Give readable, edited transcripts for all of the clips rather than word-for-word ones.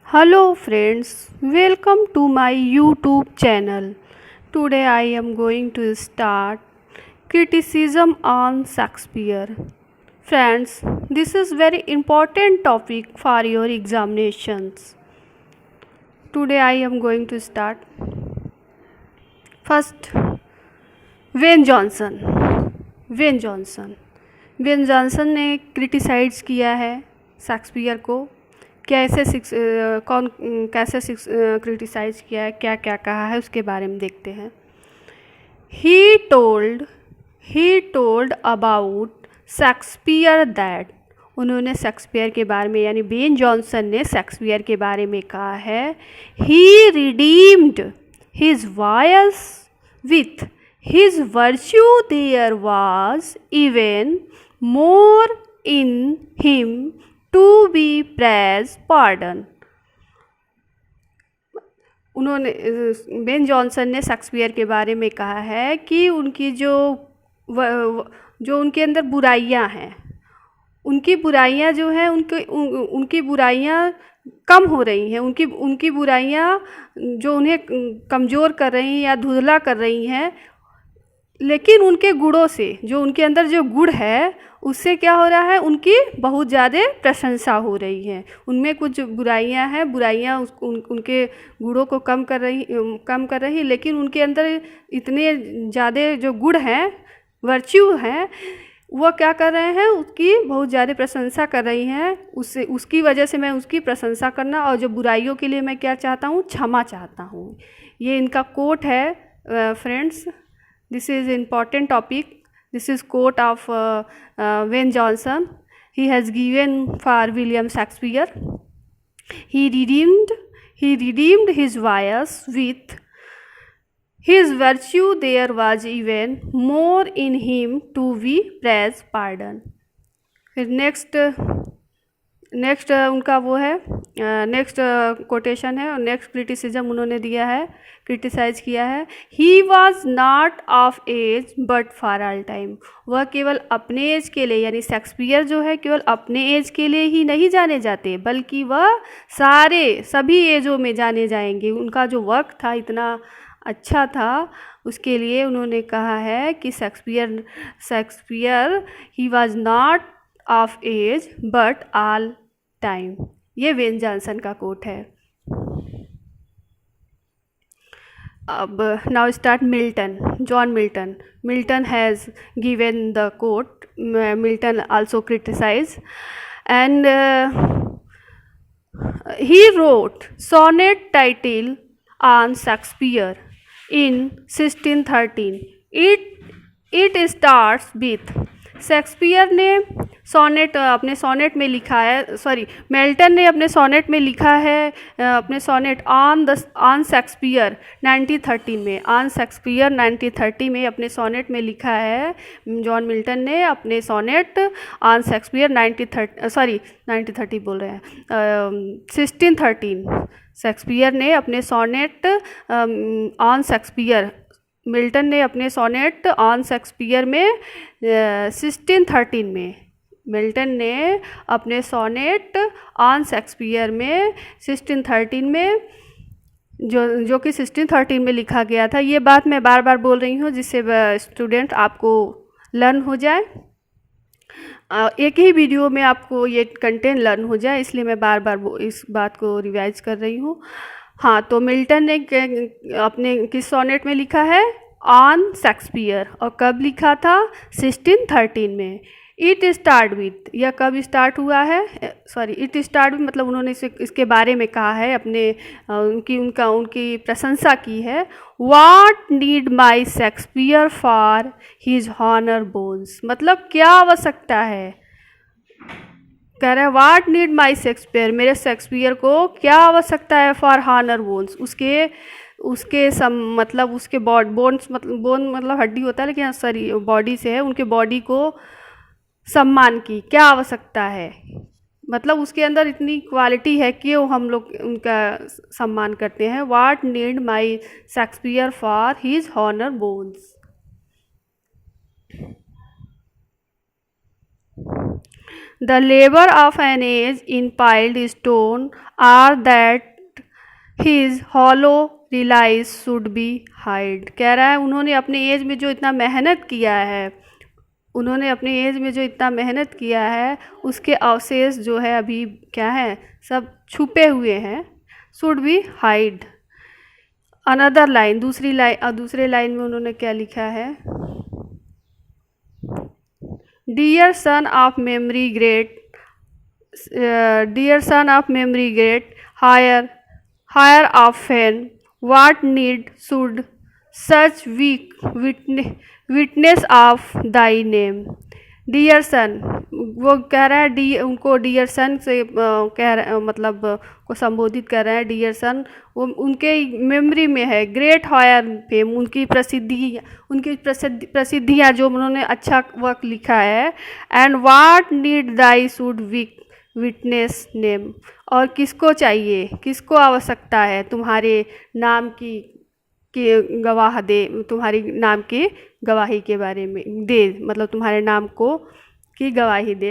Hello friends, welcome to my YouTube channel. Today I am going to start criticism on Shakespeare. Friends, this is very important topic for your examinations. Today I am going to start. First, when Johnson ने criticise किया है Shakespeare को। कैसे criticise किया है, क्या क्या कहा है, उसके बारे में देखते हैं। He told about Shakespeare that, उन्होंने शेक्सपियर के बारे में यानी बेन जॉनसन ने शेक्सपियर के बारे में कहा है, he redeemed his voice with his virtue, there was even more in him to be praise pardon. उन्होंने बेन जॉनसन ने शेक्सपियर के बारे में कहा है कि उनकी जो उनके अंदर बुराइयां हैं, उनकी बुराइयां जो हैं उनकी बुराइयां कम हो रही हैं, उनकी बुराइयां जो उन्हें कमज़ोर कर रही हैं या धुंधला कर रही हैं, लेकिन उनके गुणों से, जो उनके अंदर जो गुण है उससे क्या हो रहा है, उनकी बहुत ज़्यादा प्रशंसा हो रही है। उनमें कुछ बुराइयां हैं, बुराइयां उनके गुणों को कम कर रही, लेकिन उनके अंदर इतने ज़्यादा जो गुण हैं, वर्च्यू हैं, वो क्या कर रहे हैं, उसकी बहुत ज़्यादा प्रशंसा कर रही हैं। उसकी वजह से मैं उसकी प्रशंसा करना, और जो बुराइयों के लिए मैं क्या चाहता हूँ, क्षमा चाहता हूँ। ये इनका कोट है friends. This is important topic. This is quote of Wayne Johnson. He has given for William Shakespeare. He redeemed his vice with his virtue. There was even more in him to be praise pardon. फिर next उनका वो है, next quotation है और next criticism उन्होंने दिया है, criticise किया है। He was not of age but for all time, वह केवल अपने एज के लिए, यानी शेक्सपियर जो है केवल अपने एज के लिए ही नहीं जाने जाते, बल्कि वह सभी एजों में जाने जाएंगे। उनका जो वर्क था इतना अच्छा था, उसके लिए उन्होंने कहा है कि Shakespeare he was not of age but all time. ये वेन जॉनसन का कोट है। अब now start John Milton has given the quote. Milton also criticise and he wrote sonnet title on Shakespeare in 1613. It starts with, Shakespeare ने अपने sonnet में लिखा है, Milton ने अपने सोनेट में लिखा है, अपने सोनेट ऑन शेक्सपियर 1913 में, ऑन शेक्सपियर 1930 में अपने सोनेट में लिखा है। जॉन मिल्टन ने अपने सोनेट ऑन शेक्सपियर 1930 बोल रहे हैं, 1613 शेक्सपियर ने अपने सोनेट ऑन शेक्सपियर, मिल्टन ने अपने सोनेट ऑन शेक्सपियर में 1613 में, मिल्टन ने अपने सोनेट ऑन शेक्सपियर में 1613 में, जो कि 1613 में लिखा गया था। ये बात मैं बार बार बोल रही हूँ जिससे स्टूडेंट आपको लर्न हो जाए, एक ही वीडियो में आपको ये कंटेंट लर्न हो जाए, इसलिए मैं बार बार इस बात को रिवाइज कर रही हूँ। हाँ, तो मिल्टन ने अपने किस सोनेट में लिखा है, ऑन शेक्सपियर, और कब लिखा था, 1613 में। इट स्टार्ट विथ, यह कब स्टार्ट हुआ है, इट स्टार्ट विथ मतलब उन्होंने इसके बारे में कहा है, अपने उनकी प्रशंसा की है। What need my Shakespeare for his honour bones, मतलब क्या आवश्यकता है, कह रहा है व्हाट नीड माई शेक्सपियर, मेरे शेक्सपियर को क्या आवश्यकता है, फॉर हॉनर बोन्स, उसके मतलब उसके बोन्स मतलब बोन मतलब हड्डी होता है, लेकिन बॉडी से है, उनके बॉडी को सम्मान की क्या आवश्यकता है, मतलब उसके अंदर इतनी क्वालिटी है कि हम लोग उनका सम्मान करते हैं। What need my Shakespeare for his honour bones. The labor of an age in piled stone are that his hollow realize should be hide। कह रहा है उन्होंने अपने एज में जो इतना मेहनत किया है, उन्होंने अपनी एज में जो इतना मेहनत किया है उसके अवशेष जो है अभी क्या है, सब छुपे हुए हैं। Should be hide. Another line, दूसरे लाइन में उन्होंने क्या लिखा है, dear son of memory great, dear son of memory great, heir of fame, what need should such weak witness of thy name. Dear son, वो कह रहा है उनको डियर सन से कह रहा मतलब को संबोधित कर रहे हैं। डियर सन वो उनके मेमोरी में है, ग्रेट हायर फेम उनकी प्रसिद्धियाँ जो उन्होंने अच्छा वर्क लिखा है। And what need thy should weak witness name, और किसको चाहिए, किसको आवश्यकता है तुम्हारे नाम की गवाह दे, तुम्हारी नाम की गवाही के बारे में दे, मतलब तुम्हारे नाम को की गवाही दे।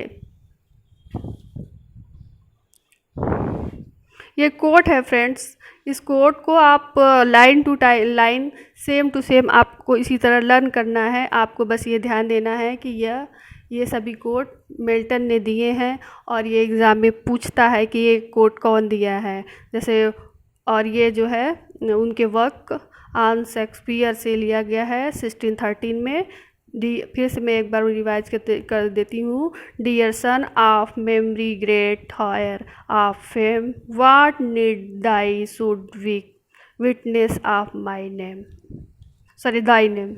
ये कोट है फ्रेंड्स, इस कोट को आप line to line same to same आपको इसी तरह लर्न करना है। आपको बस ये ध्यान देना है कि ये सभी कोट मिल्टन ने दिए हैं और ये एग्ज़ाम में पूछता है कि ये कोट कौन दिया है जैसे। और ये जो है उनके वर्क ऑन शेक्सपियर से लिया गया है 1613 में। फिर से मैं एक बार रिवाइज कर देती हूँ। Dear son of memory great heir of fame, what need thy should weak witness of my name, sorry thy name,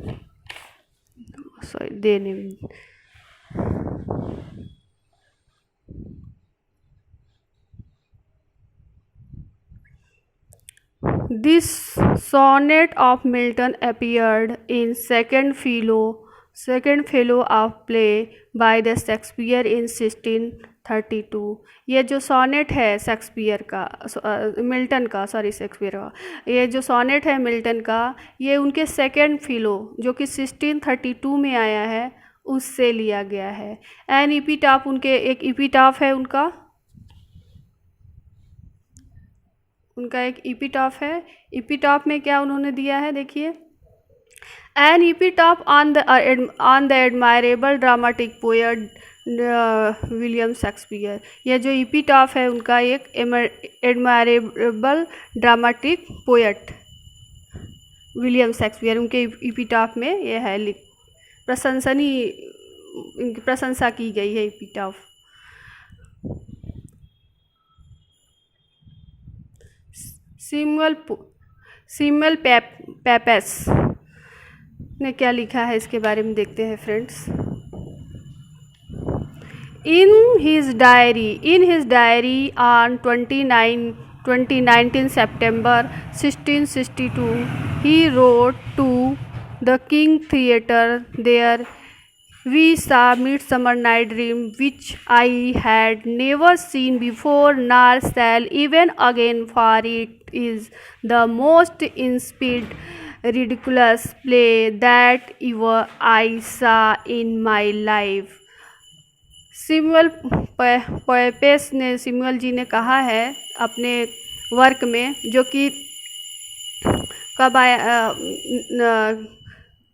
sorry the name. This sonnet of Milton appeared in second fellow of play by the Shakespeare in 1632। ये जो sonnet है Shakespeare का, Milton का, sorry Shakespeare का, ये जो sonnet है Milton का, ये उनके सेकेंड फिलो जो कि 1632 में आया है उससे लिया गया है। एन इपीटाफ, उनके एक इपीटाफ है उनका एक इपीटाफ है। इपीटाफ में क्या उन्होंने दिया है देखिए, an epitaph on the admirable dramatic poet William Shakespeare. यह जो इपीटाफ है उनका एक admirable dramatic poet William Shakespeare, उनके इपीटाफ में यह है प्रशंसा की गई है इपीटाफ। सिमुअल पेपेस ने क्या लिखा है इसके बारे में देखते हैं friends. In his diary on 19 September 1662 he wrote to the King Theatre, there we saw Midsummer Night Dream, which I had never seen before nor shall even again, for it is the most insipid, ridiculous play that ever I saw in my life। सिमुअल जी ने कहा है अपने work में, जो कि कब आया,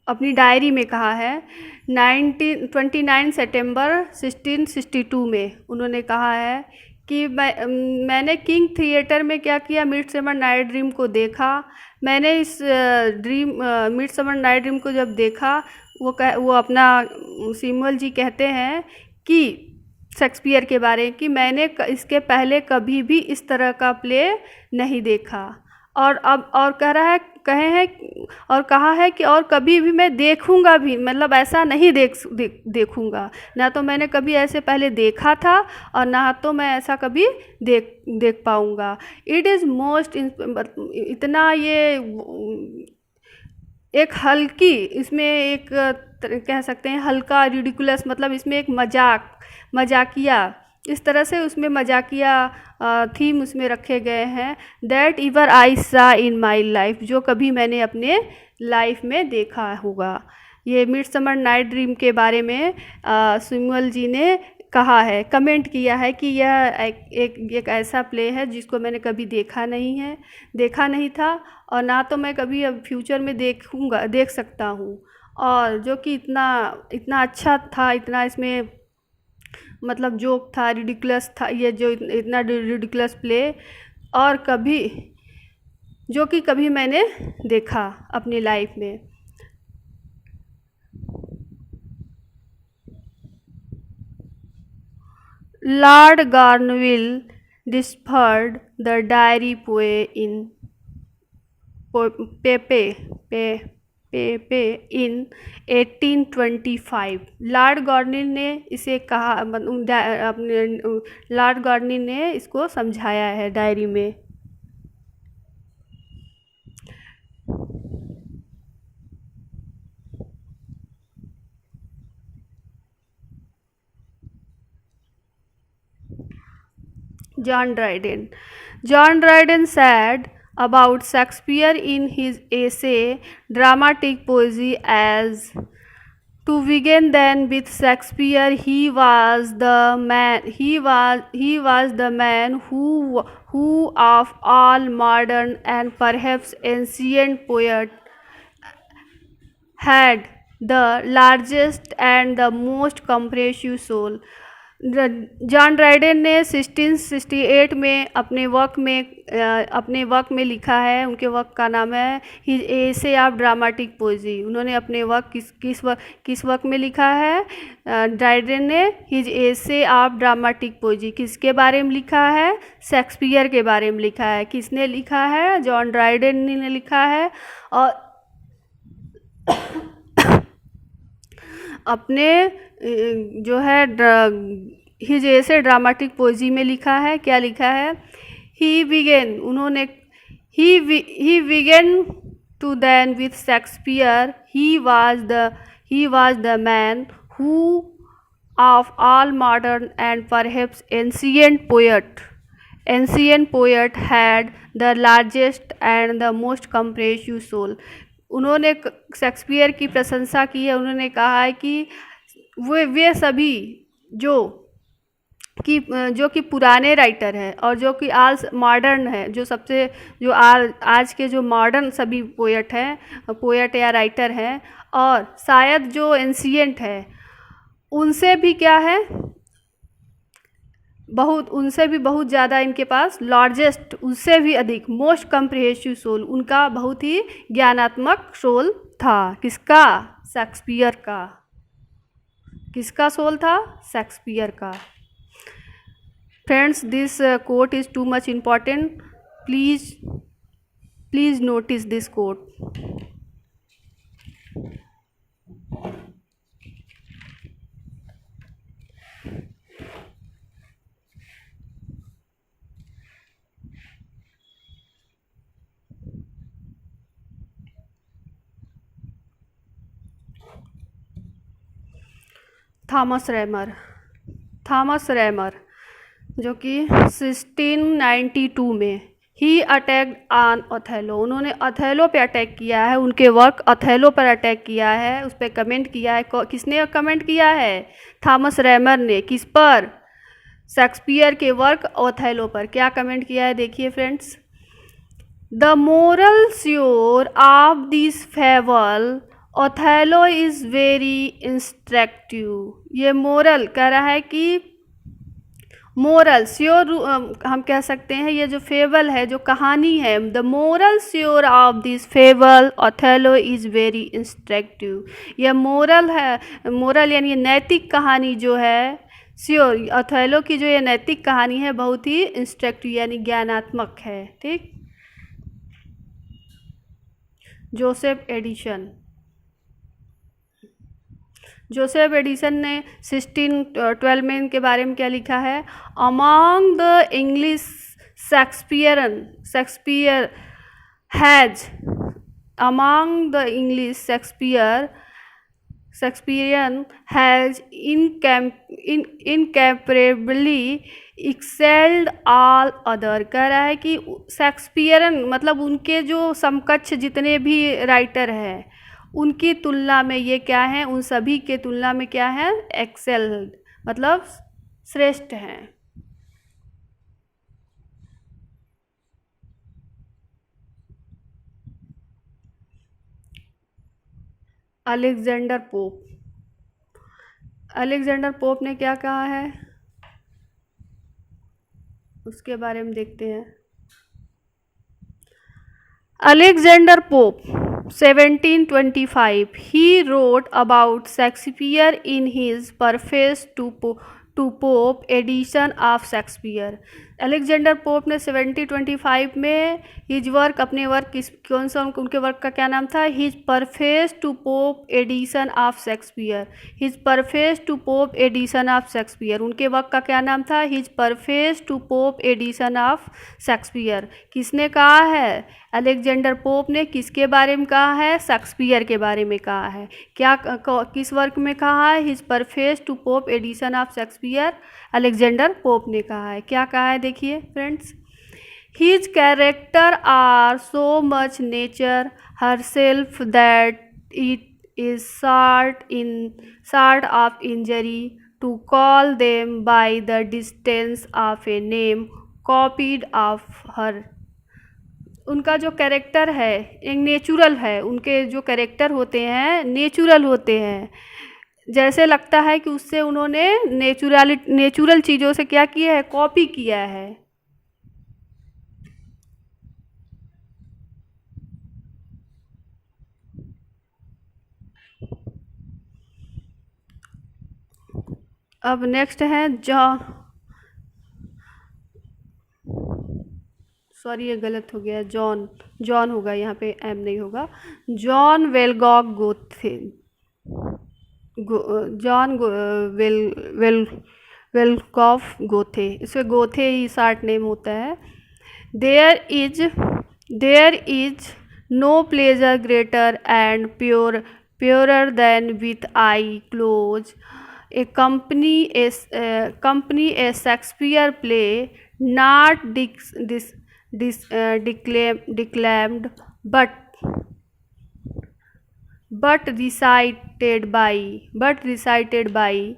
अपनी डायरी में कहा है 29 सितंबर 1662 में उन्होंने कहा है कि मैंने किंग थिएटर में क्या किया, मिडसमर नाइट ड्रीम को देखा। मैंने इस मिडसमर नाइट ड्रीम को जब देखा, वो अपना सिमुअल जी कहते हैं कि शेक्सपियर के बारे कि मैंने इसके पहले कभी भी इस तरह का प्ले नहीं देखा, और अब और कहा है कि और कभी भी मैं देखूंगा भी, मतलब ऐसा नहीं देखूंगा, ना तो मैंने कभी ऐसे पहले देखा था और ना तो मैं ऐसा कभी देख पाऊंगा। इट इज़ मोस्ट, इतना ये एक हल्की, इसमें एक कह सकते हैं हल्का रिडिकुलस, मतलब इसमें एक मजाकिया इस तरह से उसमें मजाकिया थीम उसमें रखे गए हैं। दैट एवर आई सा इन माई लाइफ, जो कभी मैंने अपने लाइफ में देखा होगा। ये मिडसमर नाइट ड्रीम के बारे में सैमुअल जी ने कहा है, कमेंट किया है कि यह एक ऐसा प्ले है जिसको मैंने कभी देखा नहीं था और ना तो मैं कभी अब फ्यूचर में देख सकता हूँ, और जो कि इतना अच्छा था, इतना इसमें मतलब जोक था, रिडिकुलस था, ये जो इतना रिडिकुलस प्ले और कभी मैंने देखा अपनी लाइफ में। Lord Grenville discovered the diary Pepys in 1825। Lord Grenville ने इसे कहा, अपने लॉर्ड गॉर्निल ने इसको समझाया है डायरी में। John Dryden said about Shakespeare in his essay Dramatic Poesy as, to begin then with Shakespeare, he was the man who of all modern and perhaps ancient poets had the largest and the most comprehensive soul. John Dryden ने 1668 में अपने work में लिखा है, उनके work का नाम है हिज एसे ऑफ ड्रामेटिक पोएजी। उन्होंने अपने वर्क किस वर्क में लिखा है? ड्राइडेन ने हिज एसे ऑफ ड्रामेटिक पोएजी किसके बारे में लिखा है? शेक्सपियर के बारे में लिखा है। किसने लिखा है? जॉन ड्राइडेन ने लिखा है। और अपने जो है हिज एसे ड्रामेटिक पोएजी में लिखा है, क्या लिखा है? He began to then with Shakespeare, he was the man who of all modern and perhaps ancient poet had the largest and the most comprehensive soul. उन्होंने शेक्सपियर की प्रशंसा की है। उन्होंने कहा है कि वे सभी जो कि पुराने राइटर हैं और जो कि आज मॉडर्न है, जो आज के जो मॉडर्न सभी पोएट या राइटर हैं, और शायद जो एंशिएंट है उनसे भी क्या है, उनसे भी बहुत ज़्यादा इनके पास लार्जेस्ट, उससे भी अधिक मोस्ट कम्प्रिहेंसिव सोल, उनका बहुत ही ज्ञानात्मक सोल था। किसका? शेक्सपियर का। किसका सोल था? शेक्सपियर का। Friends, this quote is too much important, please notice this quote. Thomas Rymer जो कि 1692 में ही अटैक्ड ऑन ओथेलो, उन्होंने ओथेलो पे अटैक किया है, उनके वर्क ओथेलो पर अटैक किया है, उस पर कमेंट किया है। किसने कमेंट किया है? थॉमस रैमर ने। किस पर? शेक्सपियर के वर्क ओथेलो पर। क्या कमेंट किया है? देखिए friends, the moral sure of this fable Othello is very instructive. ये मोरल कह रहा है कि मोरल श्योर हम कह सकते हैं, ये जो फेबल है, जो कहानी है, the moral sure of this fable Othello is very instructive. यह मोरल है, मोरल यानी नैतिक कहानी जो है, श्योर ओथेलो की जो ये नैतिक कहानी है बहुत ही इंस्ट्रक्टिव यानी ज्ञानात्मक है। ठीक। जोसेफ एडिसन ने 1612 में इनके बारे में क्या लिखा है? Among the English Shakespearean has incomparably excelled all other. कह रहा है कि शेक्सपियरन मतलब उनके जो समकक्ष जितने भी राइटर हैं उनकी तुलना में ये क्या है, उन सभी के तुलना में क्या है, एक्सेल मतलब श्रेष्ठ हैं। अलेक्जेंडर पोप, अलेक्जेंडर पोप ने क्या कहा है उसके बारे में देखते हैं। Alexander Pope 1725 he wrote about Shakespeare in his preface to Pope edition of Shakespeare। Alexander Pope ने 1725 में हिज वर्क, अपने वर्क कौन सा, उनके वर्क का क्या नाम था, his preface to Pope edition of Shakespeare. His preface to Pope edition of Shakespeare, उनके वर्क का क्या नाम था, his preface to Pope edition of Shakespeare. किसने कहा है, अलेक्जेंडर पोप ने किसके बारे में कहा है, शेक्सपियर के बारे में कहा है। क्या किस वर्क में कहा है, his preface to Pope edition of Shakespeare, Alexander Pope ने कहा है। क्या कहा है देखिए friends, his character are so much nature herself that it is sort of injury to call them by the distance of a name copied of her। उनका जो character है एक नेचुरल है, उनके जो कैरेक्टर होते हैं नेचुरल होते हैं, जैसे लगता है कि उससे उन्होंने नेचुरल चीज़ों से क्या किया है, कॉपी किया है। अब नेक्स्ट है सॉरी ये गलत हो गया, जॉन होगा यहाँ पे, एम नहीं होगा। जॉन वेलगॉग गोथे, जॉन वेलकॉफ गोथे, इसमें गोथे ही शार्ट नेम होता है। There is no pleasure greater and purer than with I close a company a Shakespeare play not declaimed but recited by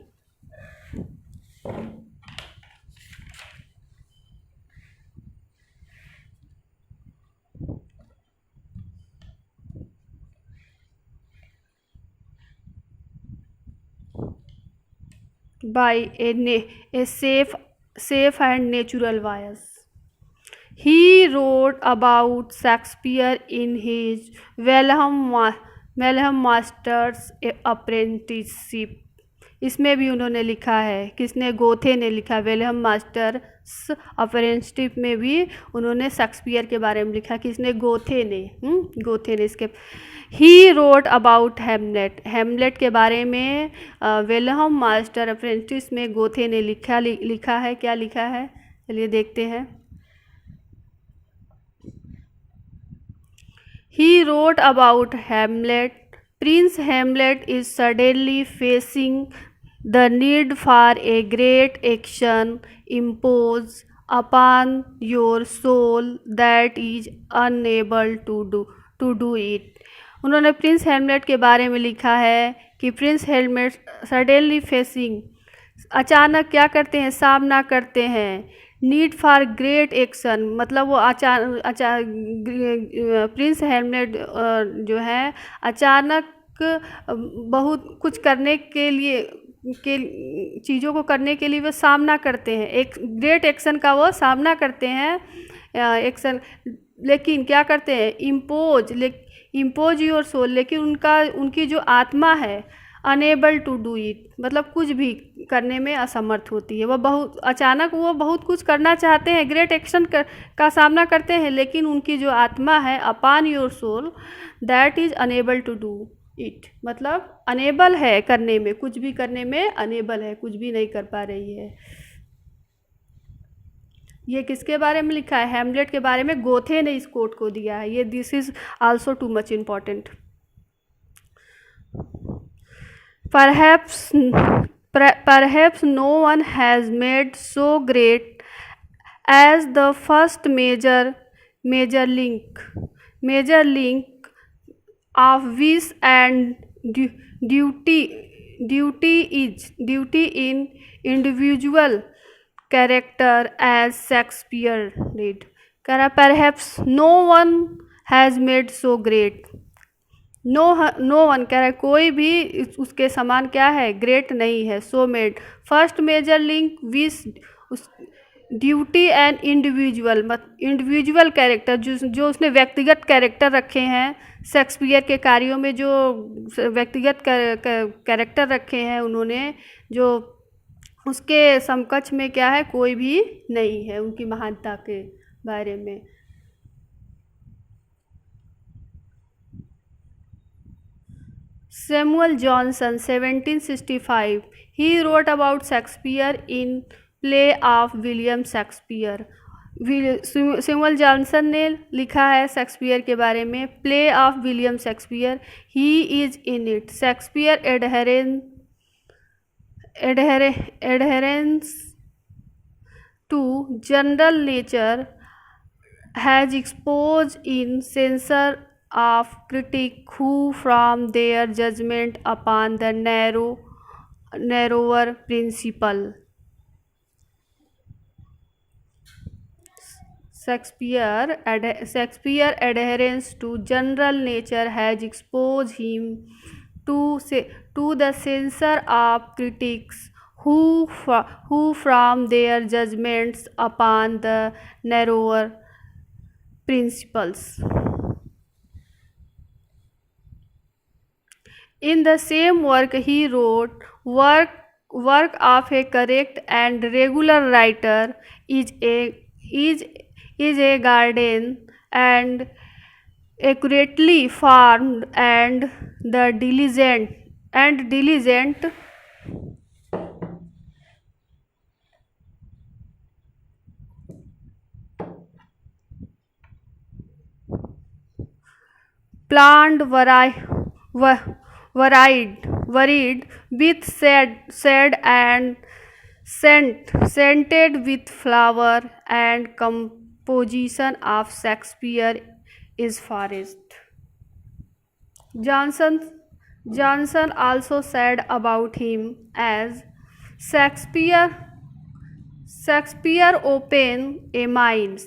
a safe and natural voice। He wrote about Shakespeare in his Wilhelm Master's apprenticeship। इसमें भी उन्होंने लिखा है, किसने, गोथे ने लिखा। William masters apprenticeship में भी उन्होंने शेक्सपियर के बारे में लिखा, किसने, गोथे ने इसके। ही रोट अबाउट हेमलेट के बारे में विलियम मास्टर अप्रेंटिस में गोथे ने लिखा है। क्या लिखा है चलिए देखते हैं। He wrote about Hamlet। Prince Hamlet is suddenly facing the need for a great action imposed upon your soul that is unable to do it। उन्होंने प्रिंस हेमलेट के बारे में लिखा है कि प्रिंस हेमलेट सडनली फेसिंग, अचानक क्या करते हैं, सामना करते हैं, नीड फॉर ग्रेट एक्शन, मतलब वो प्रिंस हेमलेट जो है अचानक बहुत कुछ करने के लिए चीज़ों को करने के लिए वो सामना करते हैं, एक ग्रेट एक्शन का वो सामना करते हैं एक्शन, लेकिन क्या करते हैं, इम्पोज योर सोल, लेकिन उनकी जो आत्मा है अनेबल टू डू इट, मतलब कुछ भी करने में असमर्थ होती है। वो बहुत कुछ करना चाहते हैं, ग्रेट एक्शन का सामना करते हैं, लेकिन उनकी जो आत्मा है upon your soul that is unable to do it, मतलब अनेबल है करने में, कुछ भी करने में अनेबल है, कुछ भी नहीं कर पा रही है। ये किसके बारे में लिखा है, हेमलेट के बारे में गोथे ने इस कोट को दिया है। ये this is also to much important. Perhaps no one has made so great as the first major link of wish and duty in individual character as Shakespeare did. Perhaps no one has made so great. No one कह रहा है, कोई भी उसके समान क्या है, great नहीं है. So made first major link which duty and individual character, जो उसने व्यक्तिगत कैरेक्टर रखे हैं शेक्सपियर के कार्यों में, जो व्यक्तिगत कैरेक्टर रखे हैं उन्होंने, जो उसके समकक्ष में क्या है, कोई भी नहीं है उनकी महानता के बारे में. Samuel Johnson, 1765. He wrote about Shakespeare in Play of William Shakespeare. Samuel Johnson ने लिखा है शेक्सपियर के बारे में, play of William Shakespeare. He is in it. Shakespeare adherence to general nature has exposed in censure of critics who from their judgment upon the narrower principle. Shakespeare adherence to general nature has exposed him to the censure of critics who from their judgments upon the narrower principles. In the same work he wrote, work of a correct and regular writer is a garden and accurately formed, and the diligent plant varied with shade and scented with flower, and composition of Shakespeare is forest. Johnson also said about him as Shakespeare opened a mind.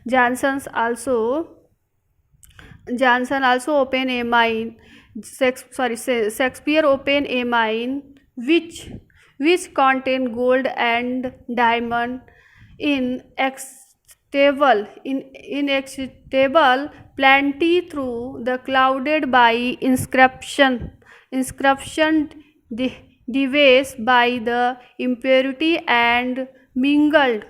Johnson also opened a mind. Shakespeare opened a mine which contained gold and diamond in inexhaustible plenty, through the clouded by inscription devised by the impurity and mingled